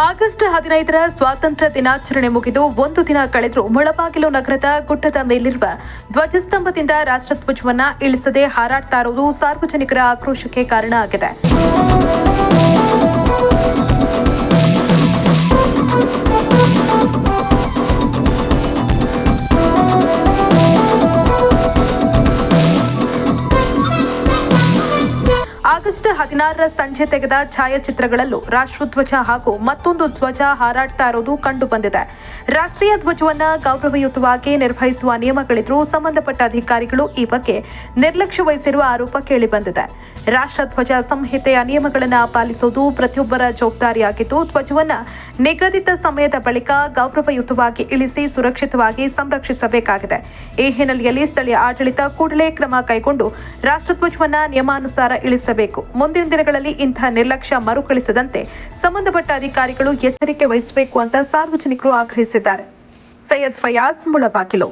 August 15ರ ಸ್ವಾತಂತ್ರ್ಯ ದಿನಾಚರಣೆ ಮುಗಿದು ಒಂದು ದಿನ ಕಳೆದರೂ ಮುಳಬಾಗಿಲು ನಗರದ ಗುಡ್ಡದ ಮೇಲಿರುವ ಧ್ವಜಸ್ತಂಭದಿಂದ ರಾಷ್ಟ್ರಧ್ವಜವನ್ನ ಇಳಿಸದೆ ಹಾರಾಡ್ತಾ ಇರುವುದು ಸಾರ್ವಜನಿಕರ ಆಕ್ರೋಶಕ್ಕೆ ಕಾರಣ ಆಗಿದೆ. ಆಗಸ್ಟ್ 16ರ ಸಂಜೆ ತೆಗೆದ ಛಾಯಾಚಿತ್ರಗಳಲ್ಲೂ ರಾಷ್ಟ್ರಧ್ವಜ ಹಾಗೂ ಮತ್ತೊಂದು ಧ್ವಜ ಹಾರಾಡ್ತಾ ಇರುವುದು ಕಂಡು ಬಂದಿದೆ. ರಾಷ್ಟ್ರೀಯ ಧ್ವಜವನ್ನ ಗೌರವಯುತವಾಗಿ ನಿರ್ವಹಿಸುವ ನಿಯಮಗಳಿದ್ರೂ ಸಂಬಂಧಪಟ್ಟ ಅಧಿಕಾರಿಗಳು ಈ ಬಗ್ಗೆ ನಿರ್ಲಕ್ಷ್ಯ ವಹಿಸಿರುವ ಆರೋಪ ಕೇಳಿಬಂದಿದೆ. ರಾಷ್ಟ್ರಧ್ವಜ ಸಂಹಿತೆಯ ನಿಯಮಗಳನ್ನು ಪಾಲಿಸುವುದು ಪ್ರತಿಯೊಬ್ಬರ ಜವಾಬ್ದಾರಿಯಾಗಿದ್ದು, ಧ್ವಜವನ್ನ ನಿಗದಿತ ಸಮಯದ ಬಳಿಕ ಗೌರವಯುತವಾಗಿ ಇಳಿಸಿ ಸುರಕ್ಷಿತವಾಗಿ ಸಂರಕ್ಷಿಸಬೇಕಾಗಿದೆ. ಈ ಹಿನ್ನೆಲೆಯಲ್ಲಿ ಸ್ಥಳೀಯ ಆಡಳಿತ ಕೂಡಲೇ ಕ್ರಮ ಕೈಗೊಂಡು ರಾಷ್ಟ್ರಧ್ವಜವನ್ನ ನಿಯಮಾನುಸಾರ ಇಳಿಸಬೇಕು. ಮುಂದಿನ ದಿನಗಳಲ್ಲಿ ಇಂತಹ ನಿರ್ಲಕ್ಷ್ಯ ಮರುಕಳಿಸದಂತೆ ಸಂಬಂಧಪಟ್ಟ ಅಧಿಕಾರಿಗಳು ಎಚ್ಚರಿಕೆ ವಹಿಸಬೇಕು ಅಂತ ಸಾರ್ವಜನಿಕರು ಆಗ್ರಹಿಸಿದ್ದಾರೆ. ಸೈಯದ್ ಫಯಾಜ್, ಮುಳಬಾಗಿಲು.